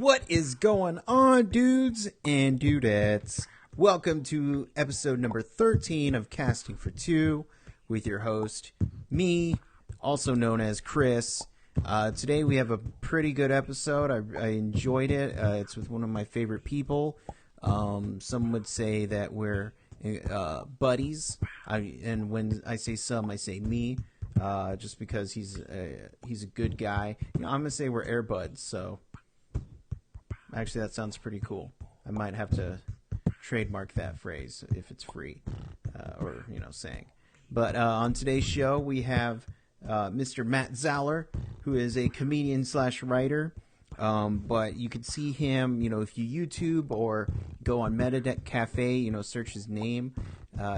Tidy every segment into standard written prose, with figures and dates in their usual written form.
What is going on, dudes and dudettes? Welcome to episode number 13 of Casting for Two with your host, me, also known as Chris. Today we have a pretty good episode. I enjoyed it. It's with one of my favorite people. Some would say that we're buddies. And when I say some, I say me. Just because he's a good guy. You know, I'm gonna say we're air buds. So actually, that sounds pretty cool. I might have to trademark that phrase if it's free, or saying. But on today's show, we have Mr. Matt Zaller, who is a comedian / writer. But you can see him, if you YouTube or go on Metadeck Cafe, search his name.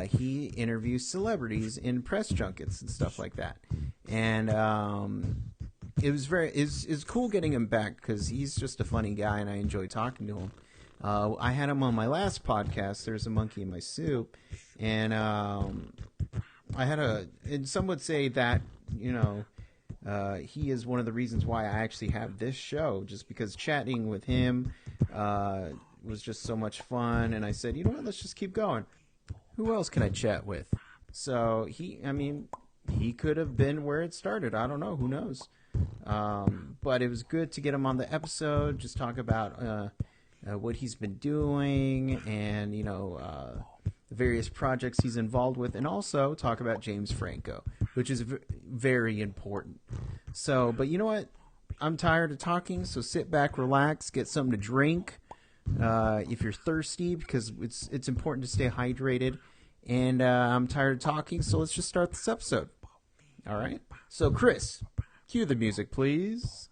He interviews celebrities in press junkets and stuff like that. And it's cool getting him back because he's just a funny guy and I enjoy talking to him. I had him on my last podcast, There's a Monkey in My Soup, and and some would say that, he is one of the reasons why I actually have this show, just because chatting with him was just so much fun, and I said, you know what, let's just keep going. Who else can I chat with? So he could have been where it started. I don't know. Who knows? But it was good to get him on the episode, just talk about what he's been doing and, the various projects he's involved with, and also talk about James Franco, which is very important. So, but you know what? I'm tired of talking, so sit back, relax, get something to drink if you're thirsty, because it's important to stay hydrated. And I'm tired of talking, so let's just start this episode. All right? So, Chris, cue the music, please.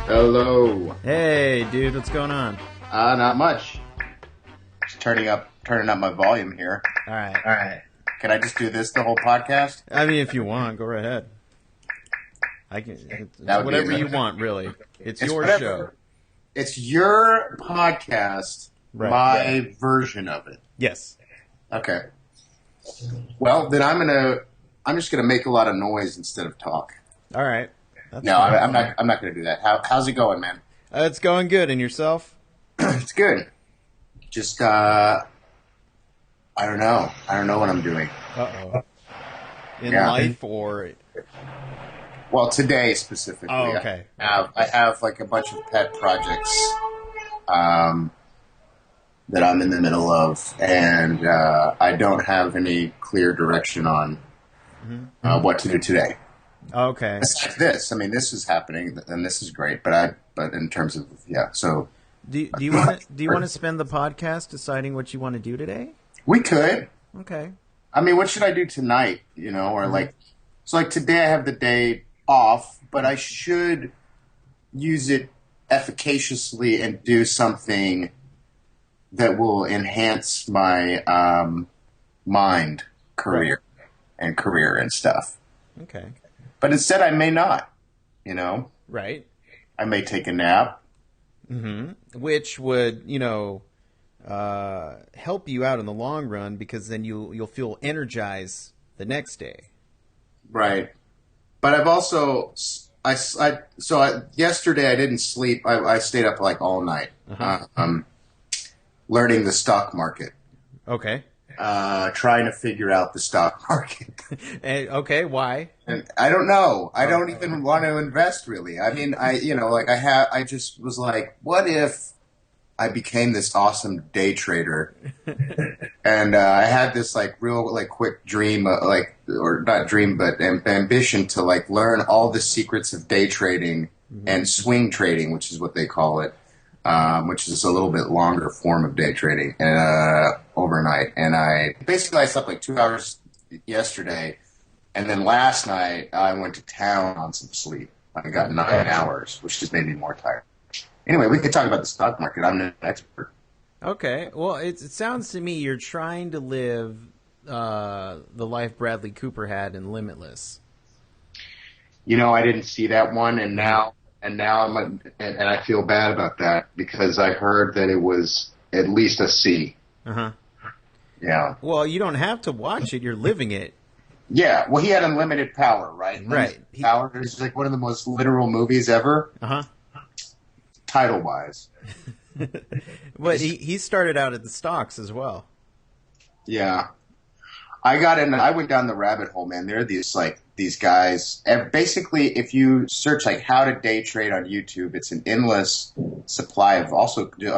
Hello. Hey, dude, what's going on? Not much. Just turning up my volume here. All right. Can I just do this the whole podcast? I mean, if you want, go right ahead. I can. It's whatever you want, really. It's your show. It's your podcast. Right. My version of it. Yes. Okay. Well, then I'm just gonna make a lot of noise instead of talk. All right. No, I'm not going to do that. How's it going, man? It's going good. And yourself? It's good. Just, I don't know. I don't know what I'm doing. Uh-oh. In life or? Well, today specifically. Oh, okay. I have like a bunch of pet projects that I'm in the middle of, and I don't have any clear direction on what to do today. Okay. Besides this, I mean, this is happening, and this is great. But in terms of so, do you want to spend the podcast deciding what you want to do today? We could. Okay. I mean, what should I do tonight? Or like today I have the day off, but I should use it efficaciously and do something that will enhance my mind, career and stuff. Okay. But instead, I may not, Right. I may take a nap. Mm-hmm. Which would, help you out in the long run, because then you'll feel energized the next day. Right. But I've also, yesterday I didn't sleep. I stayed up like all night, learning the stock market. Okay. Trying to figure out the stock market. Okay, why? And I don't know. I don't even want to invest, really. I mean, I just was like, what if I became this awesome day trader? And I had this real quick dream, or not dream, but ambition to learn all the secrets of day trading and swing trading, which is what they call it. Which is a little bit longer form of day trading overnight. And I slept 2 hours yesterday, And then last night, I went to town on some sleep. I got 9 hours, which just made me more tired. Anyway, we could talk about the stock market. I'm not an expert. Okay. Well, it sounds to me you're trying to live the life Bradley Cooper had in Limitless. I didn't see that one, and now and I feel bad about that because I heard that it was at least a C. Uh-huh. Yeah. Well, you don't have to watch it. You're living it. Yeah. Well, he had unlimited power, right? Right. Power is like one of the most literal movies ever. Uh-huh. Title-wise. But he started out at the stocks as well. Yeah. I went down the rabbit hole, man. There are these guys. And basically, if you search like how to day trade on YouTube, it's an endless supply of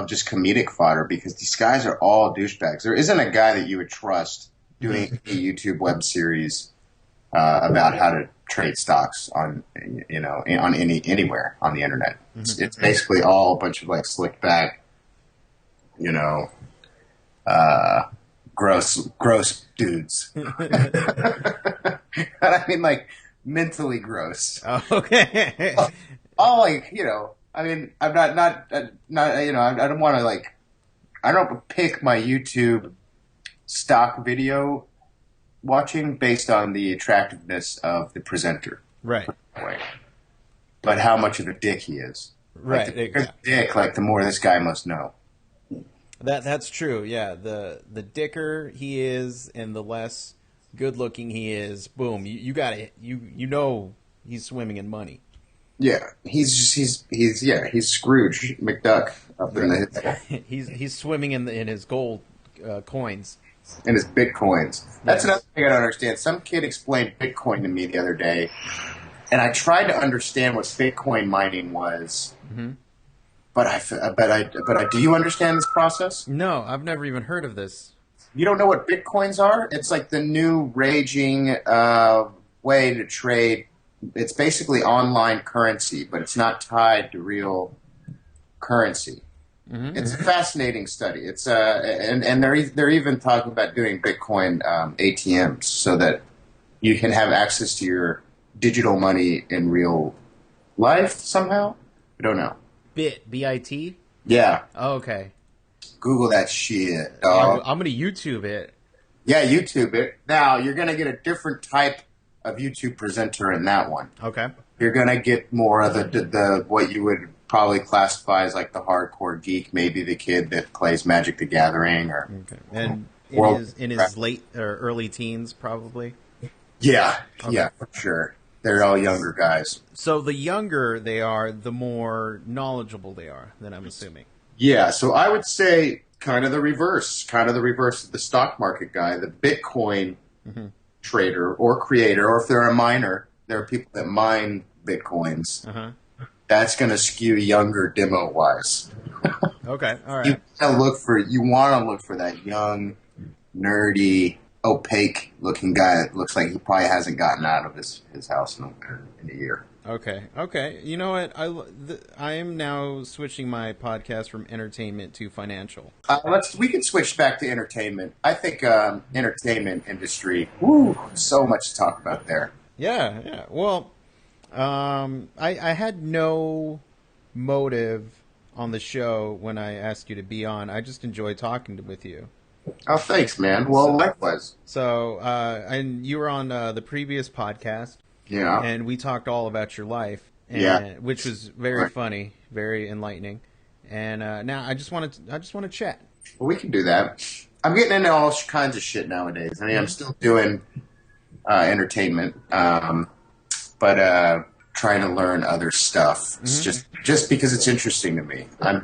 just comedic fodder because these guys are all douchebags. There isn't a guy that you would trust doing a YouTube web series about how to trade stocks on anywhere on the internet. It's basically all a bunch of like slick back, gross dudes. I mean, like mentally gross. Oh, okay. All like, I mean, I'm not, I don't want to I don't pick my YouTube stock video watching based on the attractiveness of the presenter. Right. But how much of a dick he is. Right. Like, the bigger the dick, like the more this guy must know. That's true. Yeah, the dicker he is, and the less good looking he is. Boom, you got it. You know he's swimming in money. Yeah, he's Scrooge McDuck up in the he's swimming in his gold coins. In his bitcoins. That's another thing I don't understand. Some kid explained Bitcoin to me the other day, and I tried to understand what Bitcoin mining was. Mm-hmm. But do you understand this process? No, I've never even heard of this. You don't know what Bitcoins are? It's like the new raging way to trade. It's basically online currency, but it's not tied to real currency. Mm-hmm. It's a fascinating study. It's and they're even talking about doing Bitcoin ATMs so that you can have access to your digital money in real life somehow. I don't know. B-I-T? Yeah. Oh, okay. Google that shit, dog. I'm gonna YouTube it. Yeah, YouTube it. Now you're gonna get a different type of YouTube presenter in that one. Okay. You're gonna get more of the what you would probably classify as like the hardcore geek, maybe the kid that plays Magic the Gathering or and in his late or early teens, probably. Yeah, okay. Yeah, for sure. They're all younger guys. So the younger they are, the more knowledgeable they are, then I'm assuming. Yeah, so I would say kind of the reverse of the stock market guy, the Bitcoin trader or creator, or if they're a miner, there are people that mine Bitcoins. Uh-huh. That's going to skew younger demo-wise. Okay, all right. You want to look for that young, nerdy, opaque-looking guy that looks like he probably hasn't gotten out of his house in a year. Okay. You know what? I am now switching my podcast from entertainment to financial. We can switch back to entertainment. I think entertainment industry, so much to talk about there. Yeah. Well, I had no motive on the show when I asked you to be on. I just enjoy talking with you. Oh, thanks, man. Well, likewise. So, and you were on the previous podcast. Yeah. And we talked all about your life. And, which was very funny, very enlightening. And now I just want to chat. Well, we can do that. I'm getting into all kinds of shit nowadays. I mean, I'm still doing entertainment, but trying to learn other stuff. It's just because it's interesting to me. I'm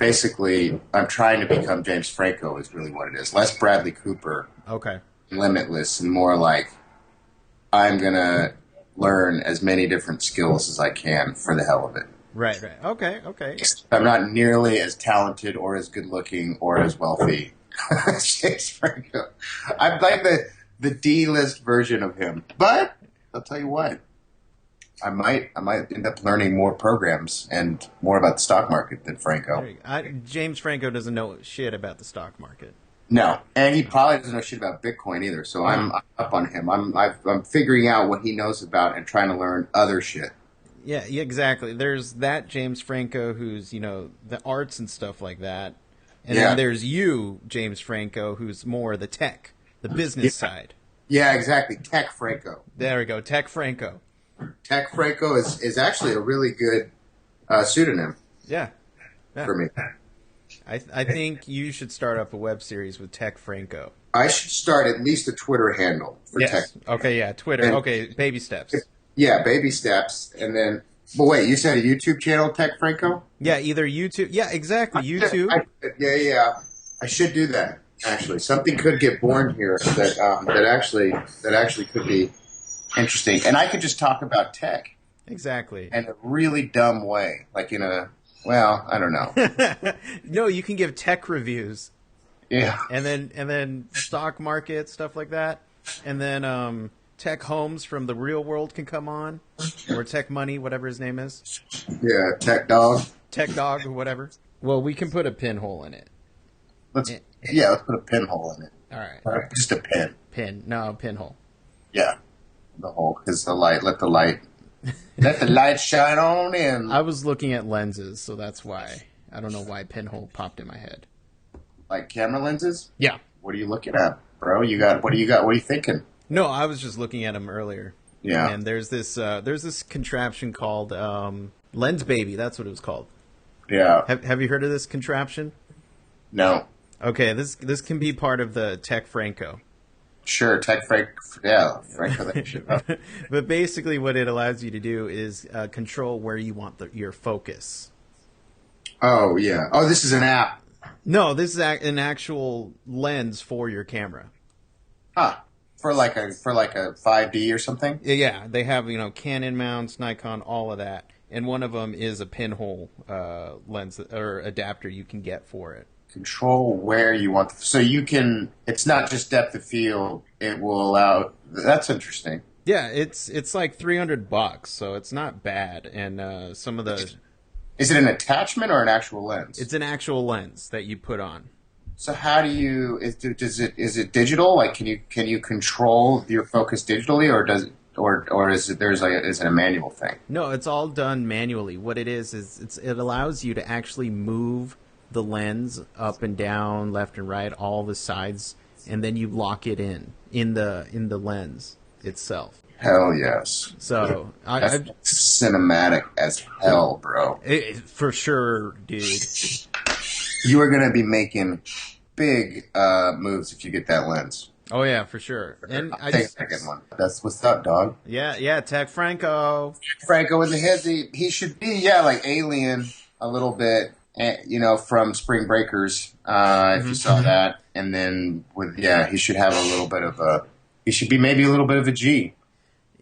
trying to become James Franco is really what it is. Less Bradley Cooper. Okay. Limitless and more like I'm going to learn as many different skills as I can for the hell of it. Right. Okay. I'm not nearly as talented or as good looking or as wealthy as James Franco. I'm like the D-list version of him. But I'll tell you what, I might end up learning more programs and more about the stock market than Franco. James Franco doesn't know shit about the stock market. No, and he probably doesn't know shit about Bitcoin either. So I'm up on him. I'm figuring out what he knows about and trying to learn other shit. Yeah, yeah, exactly. There's that James Franco who's, the arts and stuff like that. And then Yeah, there's you, James Franco, who's more the tech, the business side. yeah, exactly. Tech Franco. There we go, Tech Franco. Tech Franco is actually a really good pseudonym Yeah. Yeah. for me. I think you should start up a web series with Tech Franco. I should start at least a Twitter handle for Tech. Yes. Okay, yeah, Twitter. And- Okay, baby steps. Yeah, baby steps, and then. But wait, you said a YouTube channel, Tech Franco? Yeah, either YouTube. Yeah, exactly, YouTube. Yeah. I should do that. Actually, something could get born here that actually could be interesting, and I could just talk about tech Exactly. in a really dumb way, like in a I don't know. No, you can give tech reviews. Yeah, And then stock market stuff like that. And then Tech Holmes from the real world can come on, or Tech Money, whatever his name is, yeah, Tech Dog. Tech Dog or whatever. Well, we can put a pinhole in it. Let's put a pinhole in it. All right, Just a pin. Pinhole. Yeah, the hole is the light. Let the light shine on in. I was looking at lenses, so that's why. I don't know why pinhole popped in my head. Like camera lenses. Yeah. What are you looking at, bro? What do you got? What are you thinking? No, I was just looking at them earlier. Yeah. And there's this contraption called Lens Baby. That's what it was called. Yeah. Have you heard of this contraption? No. Okay, this can be part of the Tech Franco. Sure, Franco that shit up. But basically what it allows you to do is control where you want your focus. Oh, yeah. Oh, this is an app. No, this is an actual lens for your camera. Huh. For like a 5D or something? Yeah, they have, Canon mounts, Nikon, all of that. And one of them is a pinhole lens or adapter you can get for it. Control where you want. So you can, it's not just depth of field. It will allow, that's interesting. Yeah, it's like $300, so it's not bad. And some of the... Is it an attachment or an actual lens? It's an actual lens that you put on. So how do you, is it digital? Like, can you control your focus digitally, or does it, or is it, is it a manual thing? No, it's all done manually. What it is it allows you to actually move the lens up and down, left and right, all the sides, and then you lock it in the lens itself. Hell yes. So That's cinematic as hell, bro. For sure, dude. You are going to be making big moves if you get that lens. Oh yeah, for sure. And I'll take a second one. That's what's up, dog. Yeah, Tech Franco. Franco in the head. He should be, like Alien a little bit, from Spring Breakers. If you saw that, and then he should have a little bit of he should be maybe a little bit of a G.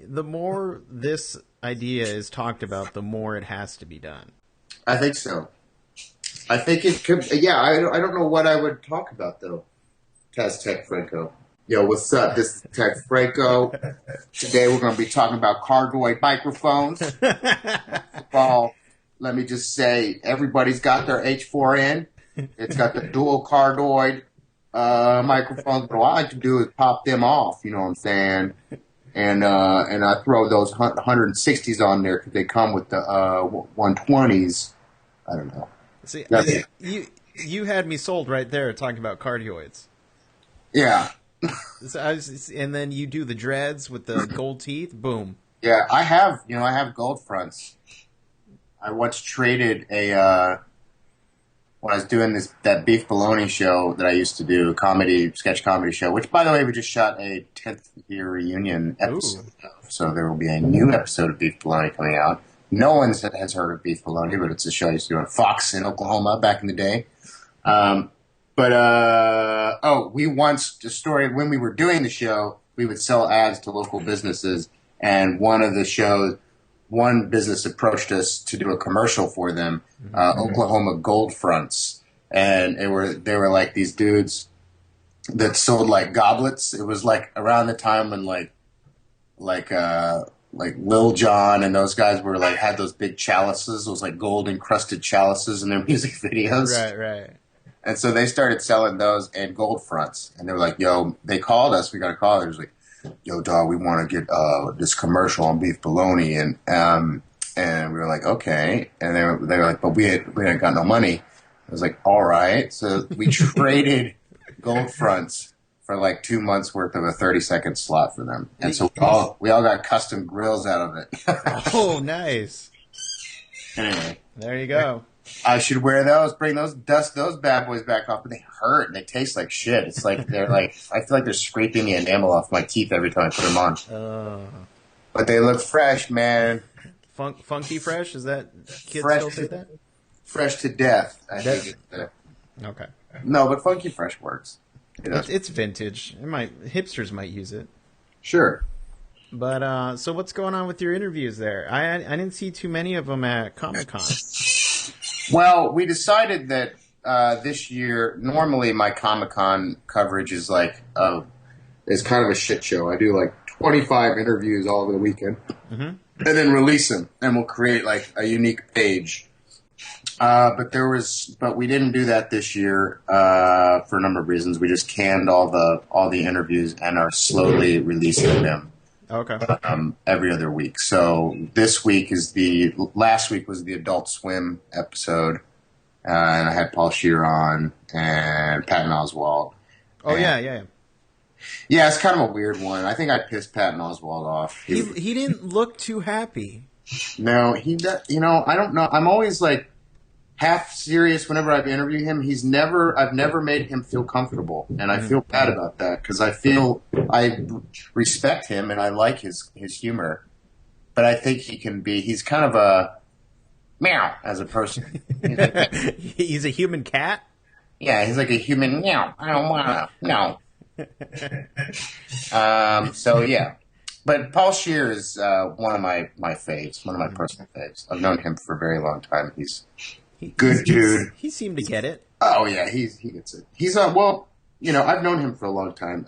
The more this idea is talked about, the more it has to be done. I think so. I think it could. Yeah, I don't know what I would talk about though. Tech Franco. Yo, what's up? This is Tech Franco. Today we're going to be talking about cardioid microphones. Well, let me just say, everybody's got their H4n. It's got the dual cardioid microphones. But what I like to do is pop them off. You know what I'm saying? And I throw those 160s on there because they come with the 120s. I don't know. See, you had me sold right there talking about cardioids. Yeah. So and then you do the dreads with the gold teeth. Boom. Yeah, I have gold fronts. I once traded when I was doing that beef bologna show that I used to do, sketch comedy show, which by the way, we just shot a 10th year reunion episode. So there will be a new episode of Beef Bologna coming out. No one has heard of Beef Bologna, but it's a show I used to do on Fox in Oklahoma back in the day. We once, the story, when we were doing the show, we would sell ads to local businesses, and one business approached us to do a commercial for them, Oklahoma Gold Fronts, and they were like these dudes that sold like goblets. It was like around the time when like Lil Jon and those guys were had those big chalices, those like gold encrusted chalices in their music videos. Right. And so they started selling those and gold fronts. And they were like, yo, they called us. We got a call. It was like, yo, dog, we want to get this commercial on beef bologna. And we were like, okay. And they were like, but we ain't got no money. I was like, all right. So we traded gold fronts for like 2 months worth of a 30-second slot for them. And so we all got custom grills out of it. Oh, nice. Anyway. There you go. I should wear those, dust those bad boys back off, but they hurt and they taste like shit. It's like I feel like they're scraping the enamel off my teeth every time I put them on. But they look fresh, man. Funky fresh? Is that kids fresh still say that? Fresh to death. I think okay. No, but funky fresh works. It's vintage. Hipsters might use it. Sure. But so what's going on with your interviews there? I didn't see too many of them at Comic-Con. Well, we decided that this year, normally my Comic-Con coverage is is kind of a shit show. I do like 25 interviews all over the weekend, and then release them, and we'll create like a unique page. But we didn't do that this year for a number of reasons. We just canned all the interviews and are slowly releasing them. Okay. Every other week. So last week was the Adult Swim episode, and I had Paul Scheer on and Patton Oswalt. Oh, yeah. Yeah, it's kind of a weird one. I think I pissed Patton Oswalt off. He didn't look too happy. No, I don't know. I'm always like half serious whenever I've interviewed him. I've never made him feel comfortable, and I feel bad about that because I respect him and I like his humor, but I think he's kind of a meow as a person. He's a human cat? Yeah, he's like a human meow. I don't wanna, no. So yeah. But Paul Scheer is one of my faves, one of my personal faves. I've known him for a very long time. He's good dude. He seemed to get it. Oh yeah, he gets it. He's I've known him for a long time.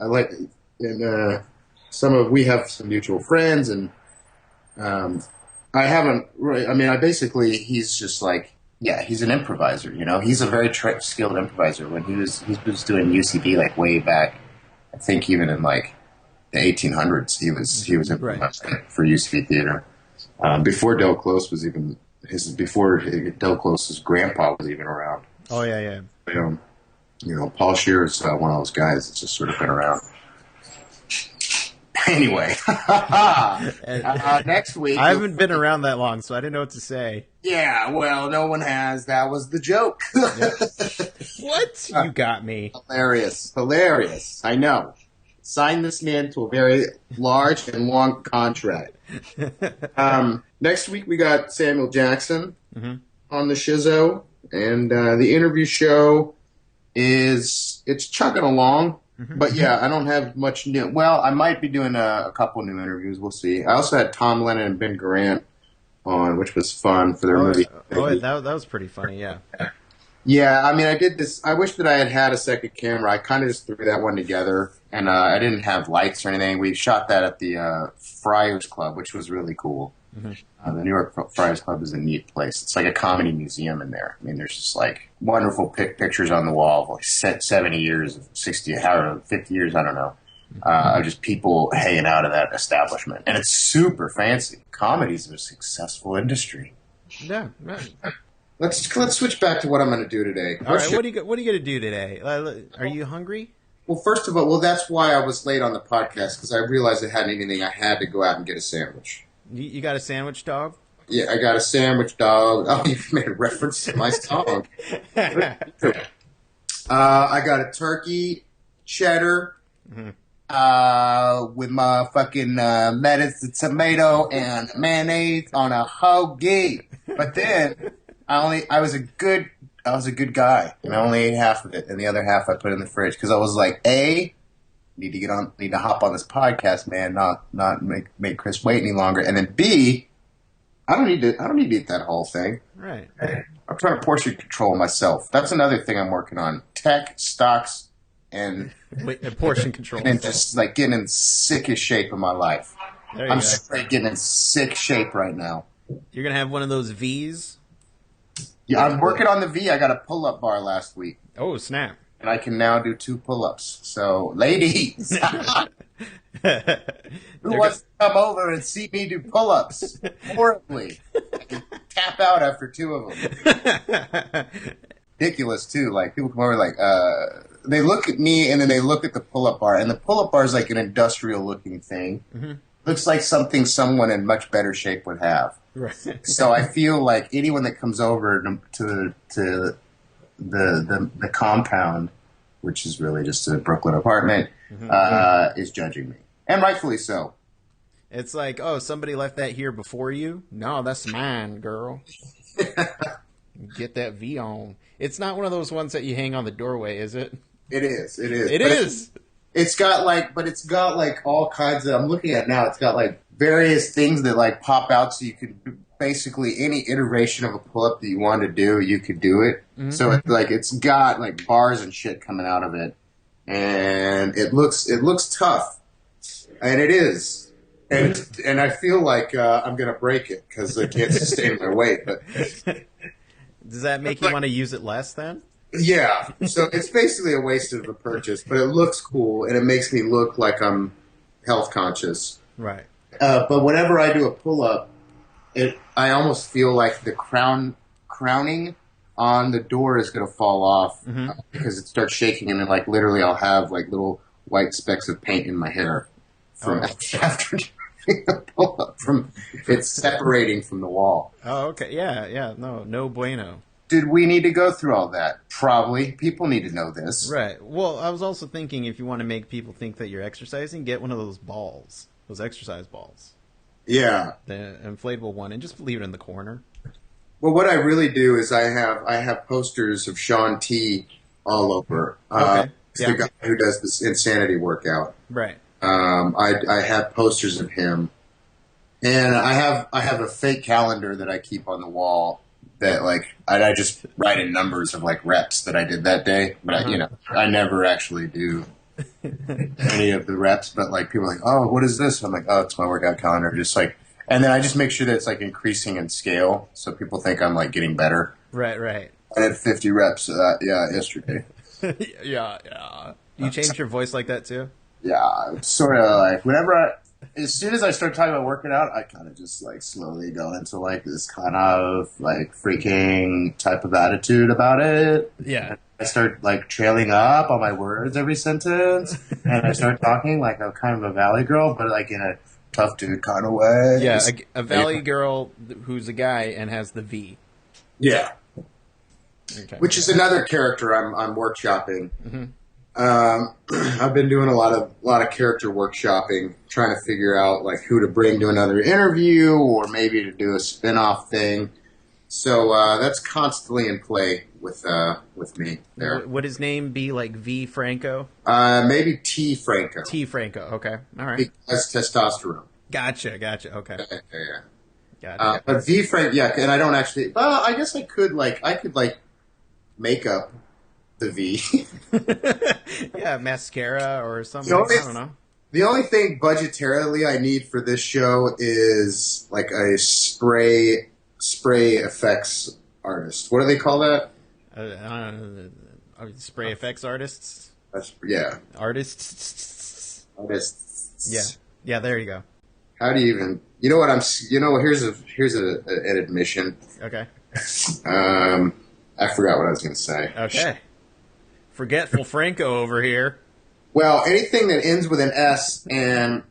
We have some mutual friends, and I haven't really. I mean, he's just like, yeah, he's an improviser. He's a very skilled improviser. When he was doing UCB like way back, I think even in like the 1800s, he was improvising for UCB theater before Del Close was even. Before Del Close's grandpa was even around. Oh, yeah. Paul Scheer is one of those guys that's just sort of been around. Anyway, next week... I haven't been around that long, so I didn't know what to say. Yeah, well, no one has. That was the joke. What? You got me. Hilarious. I know. Sign this man to a very large and long contract. Next week we got Samuel Jackson on the Shizzo, and the interview show it's chugging along. But yeah, I don't have much new. Well, I might be doing a couple new interviews. We'll see. I also had Tom Lennon and Ben Garant on, which was fun for their movie. Oh, that was pretty funny. Yeah. Yeah, I mean, I did this. I wish that I had a second camera. I kind of just threw that one together, and I didn't have lights or anything. We shot that at the Friars Club, which was really cool. The New York Friars Club is a neat place. It's like a comedy museum in there. I mean, there's just like wonderful pictures on the wall of like 70 years, 60, 50 years, I don't know, of just people hanging out in that establishment. And it's super fancy. Comedy's a successful industry. Yeah, right. Let's switch back to what I'm going to do today. All right, what are you going to do today? Are you hungry? Well, first of all, that's why I was late on the podcast, because I realized I hadn't anything. I had to go out and get a sandwich. You got a sandwich, dog? Yeah, I got a sandwich, dog. Oh, you made a reference to my song. I got a turkey cheddar with my fucking lettuce and tomato and mayonnaise on a hoagie. But then I was a good guy, and I only ate half of it, and the other half I put in the fridge because I was like, need to hop on this podcast, man, not make Chris wait any longer, and then B, I don't need to eat that whole thing. Right. I'm trying to portion control myself. That's another thing I'm working on: tech, stocks, and portion control, and just like getting in sickest shape of my life. I'm straight getting in sick shape right now. You're gonna have one of those V's. Yeah, I'm working on the V. I got a pull-up bar last week. Oh, snap. And I can now do 2 pull-ups. So, ladies, who wants to come over and see me do pull-ups horribly? I can tap out after 2 of them. Ridiculous, too. Like, people come over like, they look at me and then they look at the pull-up bar. And the pull-up bar is like an industrial-looking thing. Mm-hmm. Looks like something someone in much better shape would have. Right. So I feel like anyone that comes over to the compound, which is really just a Brooklyn apartment, is judging me. And rightfully so. It's like, oh, somebody left that here before you? No, that's mine, girl. Get that V on. It's not one of those ones that you hang on the doorway, is it? It is. It is. It's got all kinds of, I'm looking at it now, it's got like various things that like pop out so you could basically any iteration of a pull-up that you want to do, you could do it. Mm-hmm. So it's got like bars and shit coming out of it. And it looks tough. And it is. And I feel like I'm going to break it because I can't sustain my weight. But does that make you want to use it less then? Yeah, so it's basically a waste of a purchase, but it looks cool, and it makes me look like I'm health conscious. Right. But whenever I do a pull-up, I almost feel like the crowning on the door is going to fall off because it starts shaking, and then like literally I'll have like little white specks of paint in my hair from after doing a pull-up. It's separating from the wall. Oh, okay. Yeah. No bueno. Did we need to go through all that? Probably. People need to know this. Right. Well, I was also thinking if you want to make people think that you're exercising, get one of those balls, those exercise balls. Yeah. The inflatable one, and just leave it in the corner. Well, what I really do is I have posters of Sean T all over. Okay. The guy who does this insanity workout. Right. I have posters of him, and I have a fake calendar that I keep on the wall. That like I just write in numbers of like reps that I did that day, but I never actually do any of the reps. But like people are like, oh, what is this? I'm like, oh, it's my workout calendar. Just like, and then I just make sure that it's like increasing in scale, so people think I'm like getting better. Right. I did 50 reps yesterday. Yeah. You change your voice like that too? Yeah, it's sort of like as soon as I start talking about working out, I kind of just like slowly go into like this kind of like freaking type of attitude about it. Yeah. I start like trailing up on my words every sentence, and I start talking like a kind of a valley girl, but like in a tough dude kind of way. Yeah, a valley girl who's a guy and has the V. Yeah. Okay. Which is another character I'm workshopping. Mm-hmm. I've been doing a lot of character workshopping, trying to figure out like who to bring to another interview or maybe to do a spin-off thing. So that's constantly in play with me there. Would his name be like V Franco? Maybe T Franco. T Franco. Okay. All right. Because testosterone. Gotcha. Okay. Yeah. Gotcha. But V Franco, yeah, and I don't actually. Well, I guess I could make up the V. Yeah, mascara or something. I don't know. The only thing budgetarily I need for this show is like a spray effects artist. What do they call that? Spray effects artists. Yeah. Artists. Artists. Yeah. There you go. How do you even? You know what I'm? You know, here's an admission. Okay. I forgot what I was going to say. Okay. Forgetful Franco over here. Well, anything that ends with an S and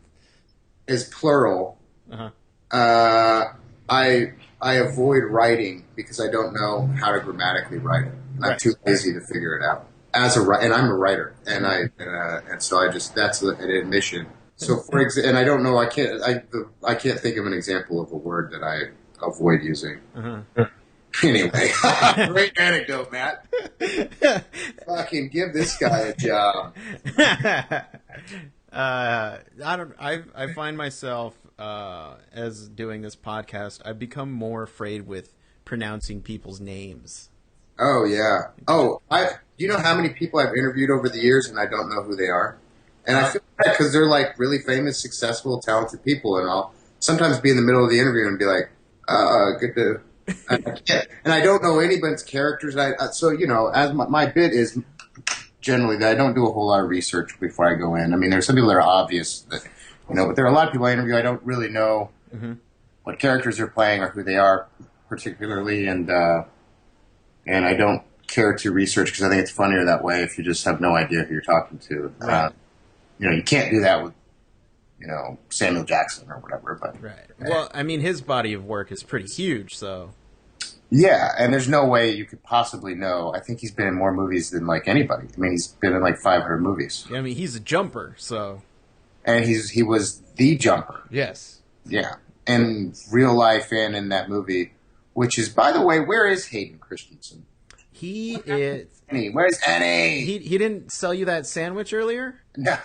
is plural, I avoid writing because I don't know how to grammatically write it. I'm too lazy to figure it out. And I'm a writer, and so I just that's an admission. So and I don't know. I can't think of an example of a word that I avoid using. Anyway, great anecdote, Matt. Fucking give this guy a job. I find myself as doing this podcast, I've become more afraid with pronouncing people's names. Oh yeah. Oh, do you know how many people I've interviewed over the years and I don't know who they are? And I feel bad because they're like really famous, successful, talented people, and I'll sometimes be in the middle of the interview and be like, And I don't know anybody's characters. So as my bit is generally that I don't do a whole lot of research before I go in. I mean, there's some people that are obvious that but there are a lot of people I interview I don't really know what characters they're playing or who they are particularly, and I don't care to research because I think it's funnier that way if you just have no idea who you're talking to. Right. You can't do that with Samuel Jackson or whatever. But right. Well, I mean, his body of work is pretty huge, so. Yeah, and there's no way you could possibly know. I think he's been in more movies than like anybody. I mean, he's been in like 500 movies. Yeah, I mean, he's a jumper, so. And he was the jumper. Yes. Yeah, in real life and in that movie, which is, by the way, where is Hayden Christensen? He is. Where's Annie? He didn't sell you that sandwich earlier? No.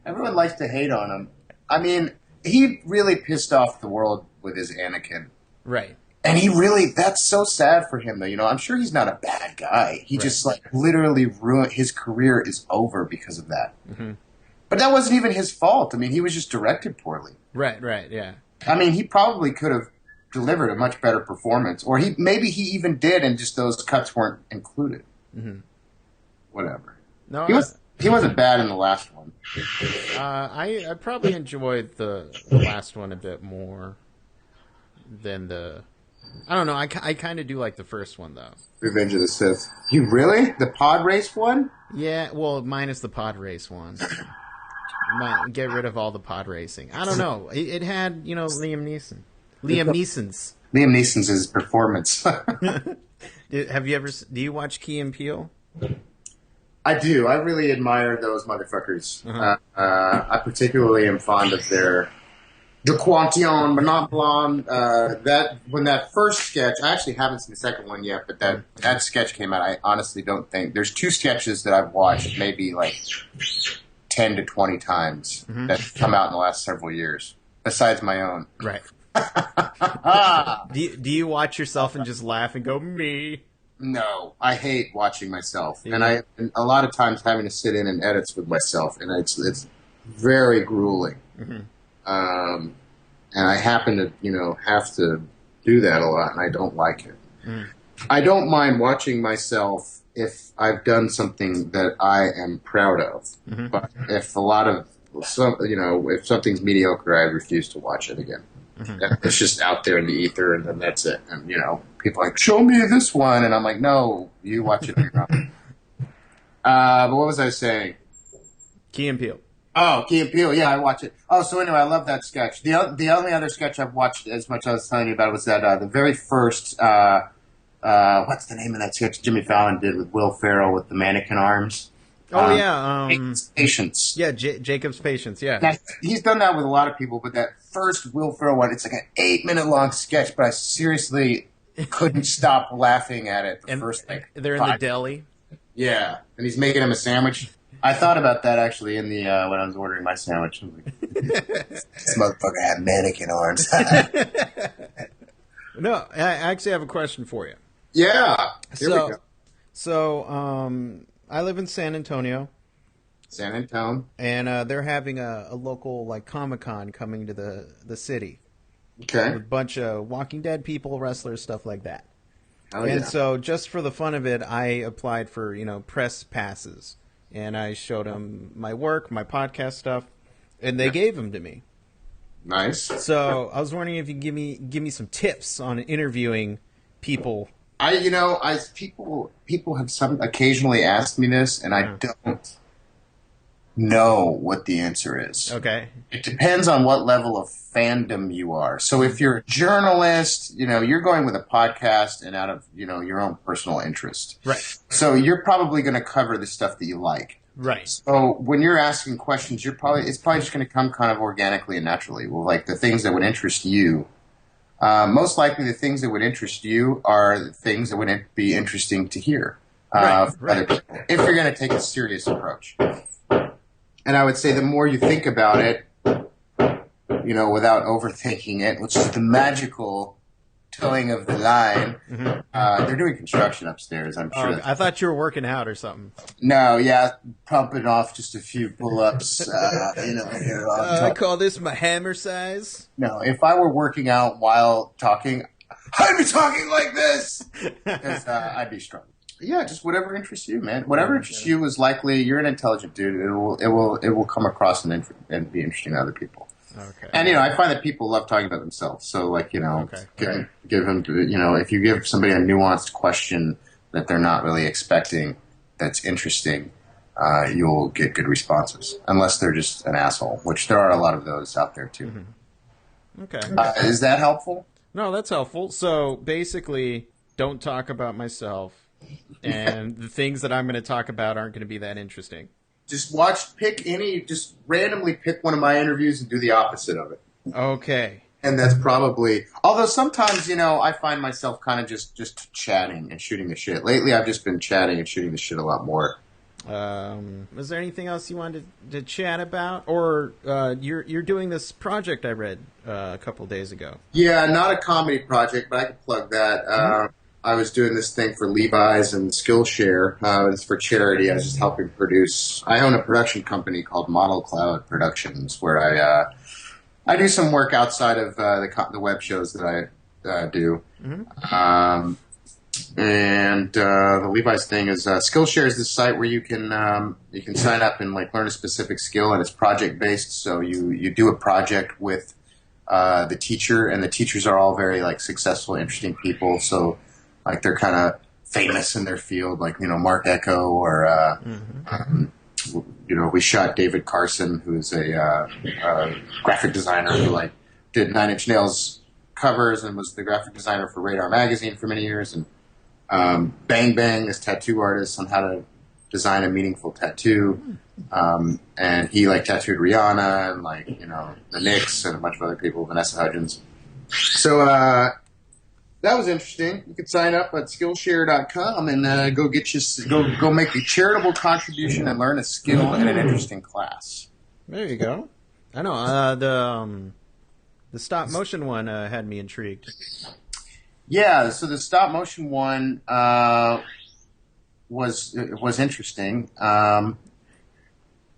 Everyone likes to hate on him. I mean, he really pissed off the world with his Anakin. Right. And that's so sad for him, though. I'm sure he's not a bad guy. He just, literally ruined, his career is over because of that. Mm-hmm. But that wasn't even his fault. I mean, he was just directed poorly. Right, yeah. I mean, he probably could have delivered a much better performance. Or maybe he even did, and just those cuts weren't included. Mm-hmm. Whatever. No, he wasn't bad in the last one. I probably enjoyed the last one a bit more than the... I don't know. I kind of do like the first one, though. Revenge of the Sith. You really? The pod race one? Yeah, well, minus the pod race one. Get rid of all the pod racing. I don't know. It had, Liam Neeson. Liam Neeson's performance. Do you watch Key and Peele? I do. I really admire those motherfuckers. Uh-huh. I particularly am fond of their De Quantion, but not Blonde. When that first sketch, I actually haven't seen the second one yet, but that sketch came out, I honestly don't think. There's two sketches that I've watched maybe like 10 to 20 times that have come out in the last several years, besides my own. Right. Do you watch yourself and just laugh and go, me? No, I hate watching myself, and a lot of times having to sit in and edits with myself, and it's very grueling. Mm-hmm. And I happen to have to do that a lot, and I don't like it. Mm. I don't mind watching myself if I've done something that I am proud of, mm-hmm. but if if something's mediocre, I refuse to watch it again. Mm-hmm. It's just out there in the ether, and then that's it. And people are like, show me this one, and I'm like, no, you watch it on your own. But what was I saying? Key and Peele. Oh, Key and Peele, yeah, I watch it. Oh, so anyway, I love that sketch. The only other sketch I've watched, as much as I was telling you about, was that the very first, what's the name of that sketch Jimmy Fallon did with Will Ferrell with the mannequin arms? Oh, yeah. Patience. Yeah, Jacob's Patience, yeah. Now, he's done that with a lot of people, but that first Will Ferrell one, it's like an 8-minute long sketch, but I seriously couldn't stop laughing at it first, like, they're in the deli? Yeah, and he's making him a sandwich. I thought about that, actually, in the when I was ordering my sandwich. I was like, this motherfucker had mannequin arms. No, I actually have a question for you. Yeah. Here we go. So, I live in San Antonio. San Antonio. And they're having a local Comic-Con coming to the city. Okay. With a bunch of Walking Dead people, wrestlers, stuff like that. And so just for the fun of it, I applied for, press passes. And I showed them my work, my podcast stuff, and they gave them to me. Nice. So I was wondering if you could give me some tips on interviewing people. People have occasionally asked me this, and I don't know what the answer is. Okay. It depends on what level of fandom you are. So if you're a journalist, you're going with a podcast and out of, your own personal interest. Right. So you're probably going to cover the stuff that you like. Right. So when you're asking questions, it's probably just going to come kind of organically and naturally. Well, like the things that would interest you. Most likely the things that would interest you are the things that would be interesting to hear for other people, if you're going to take a serious approach. And I would say the more you think about it, without overthinking it, which is the magical towing of the line. Mm-hmm. They're doing construction upstairs, I'm sure. I thought you were working out or something. No, yeah, pumping off just a few pull-ups. Here. I call this my hammer size. No, if I were working out while talking, I'd be talking like this because I'd be struggling. Yeah, just whatever interests you, man. Whatever interests you is likely. You're an intelligent dude. It will come across and be interesting to other people. Okay. And I find that people love talking about themselves. So like Okay. give them if you give somebody a nuanced question that they're not really expecting, that's interesting, you'll get good responses. Unless they're just an asshole, which there are a lot of those out there too. Okay. Is that helpful? No, that's helpful. So basically, don't talk about myself, and the things that I'm going to talk about aren't going to be that interesting. Just just randomly pick one of my interviews and do the opposite of it. Okay. And that's probably, although sometimes, I find myself kind of just chatting and shooting the shit. Lately, I've just been chatting and shooting the shit a lot more. Was there anything else you wanted to chat about? Or you're doing this project I read a couple days ago. Yeah, not a comedy project, but I can plug that. I was doing this thing for Levi's and Skillshare. It's for charity. I was just helping produce. I own a production company called Model Cloud Productions, where I do some work outside of the web shows that I do. And the Levi's thing is Skillshare is this site where you can sign up and like learn a specific skill, and it's project based. So you do a project with the teacher, and the teachers are all very like successful, interesting people. So like they're kind of famous in their field, like Mark Echo or we shot David Carson, who's a graphic designer who like did Nine Inch Nails covers and was the graphic designer for Radar Magazine for many years, and Bang Bang, this tattoo artist on how to design a meaningful tattoo. And he like tattooed Rihanna and like, the Knicks and a bunch of other people, Vanessa Hudgens. So, that was interesting. You can sign up at Skillshare.com and go make a charitable contribution and learn a skill in an interesting class. There you go. I know, the stop motion one had me intrigued. Yeah, so the stop motion one was interesting, and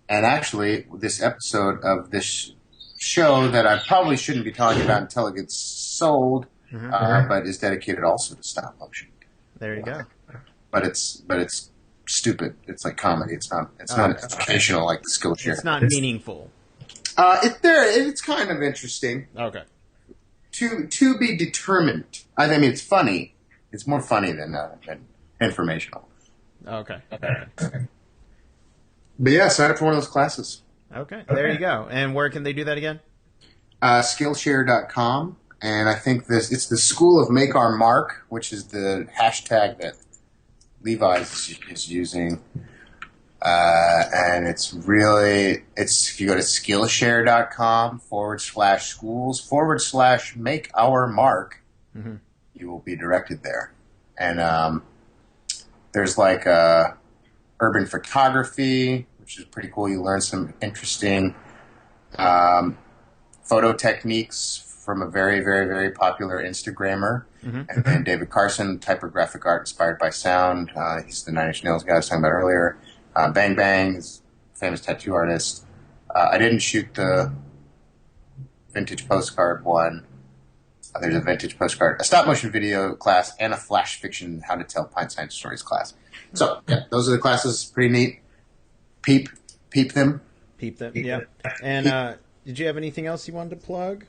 actually, this episode of this show that I probably shouldn't be talking about until it gets sold, but is dedicated also to stop motion. There you go. But it's stupid. It's like comedy. It's not educational like the Skillshare. It's not meaningful. It's kind of interesting. Okay. To be determined. I mean, it's funny. It's more funny than informational. Okay. But yeah, sign up for one of those classes. Okay, there you go. And where can they do that again? Skillshare.com. And I think it's the School of Make Our Mark, which is the hashtag that Levi's is using. And it's if you go to Skillshare.com/schools/make our mark, you will be directed there. And there's like urban photography, which is pretty cool. You learn some interesting photo techniques from a very, very, very popular Instagrammer. And then David Carson, typographic art inspired by sound. He's the Nine Inch Nails guy I was talking about earlier. Bang Bang is a famous tattoo artist. I didn't shoot the vintage postcard one. There's a vintage postcard, a stop motion video class, and a flash fiction how to tell Pine Science stories class. So yeah, those are the classes. Pretty neat. Peep them. Yeah. And did you have anything else you wanted to plug?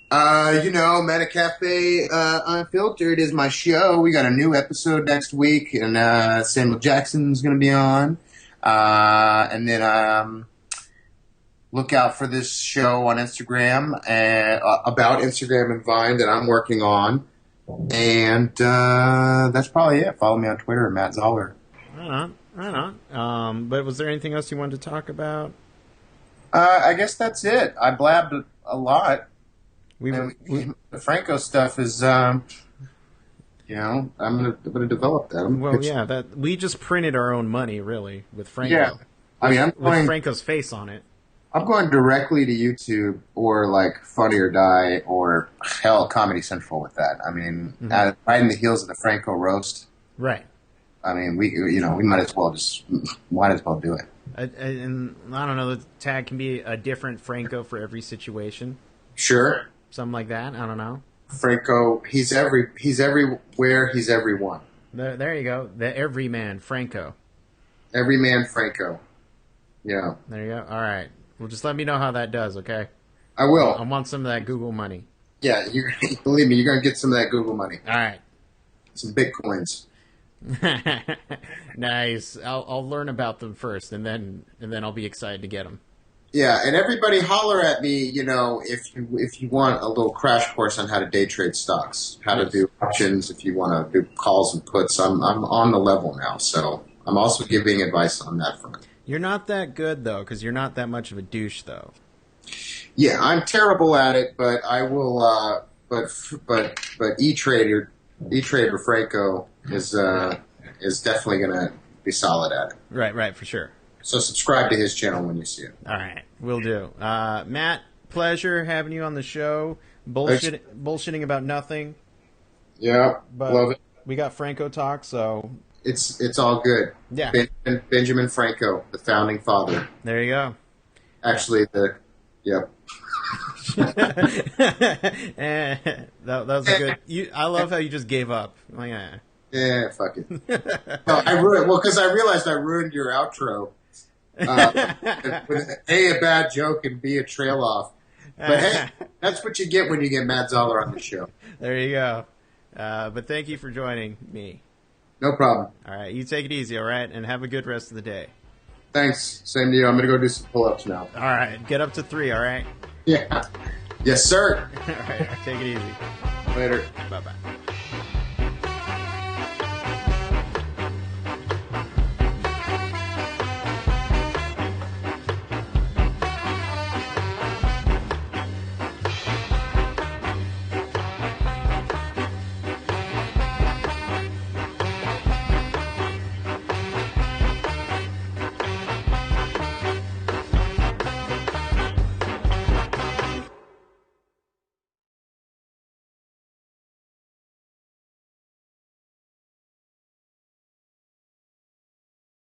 Meta Cafe Unfiltered is my show. We got a new episode next week, and Samuel Jackson's going to be on. And then look out for this show on Instagram about Instagram and Vine that I'm working on. And that's probably it. Follow me on Twitter, Matt Zaller. Right on. But was there anything else you wanted to talk about? I guess that's it. I blabbed a lot. The Franco stuff is, I'm gonna develop that. That we just printed our own money, really, with Franco. Yeah, I mean, with Franco's face on it. I'm going directly to YouTube or like Funny or Die or hell, Comedy Central with that. I mean, right in the heels of the Franco roast. Right. I mean, we might as well do it. And I don't know, the tag can be a different Franco for every situation. Sure. Something like that. I don't know. Franco. He's everywhere. He's everyone. There you go. The everyman Franco. Everyman Franco. Yeah. There you go. All right. Well, just let me know how that does, okay? I will. I want some of that Google money. Yeah, you believe me, you're gonna get some of that Google money. All right. Some bitcoins. Nice. I'll learn about them first, and then I'll be excited to get them. Yeah, and everybody holler at me, if you want a little crash course on how to day trade stocks, how to do options, if you want to do calls and puts. I'm on the level now, so I'm also giving advice on that front. You're not that good though, because you're not that much of a douche though. Yeah, I'm terrible at it, but I will. But E-Trader Franco is definitely gonna be solid at it. Right, for sure. So subscribe to his channel when you see it. All right, will do. Matt, pleasure having you on the show. Bullshitting about nothing. Yeah, but love it. We got Franco talk, so it's all good. Yeah, Benjamin Franco, the founding father. There you go. Actually, yep. that was a good. I love how you just gave up. Like, Yeah, fuck it. Because I realized I ruined your outro. With A, a bad joke, and B, a trail off. But hey, that's what you get when you get Matt Zaller on the show. There you go. But thank you for joining me. No problem. All right, you take it easy, all right? And have a good rest of the day. Thanks. Same to you. I'm going to go do some pull-ups now. All right, get up to 3, all right? Yeah. Yes, sir. All right, take it easy. Later. Bye-bye.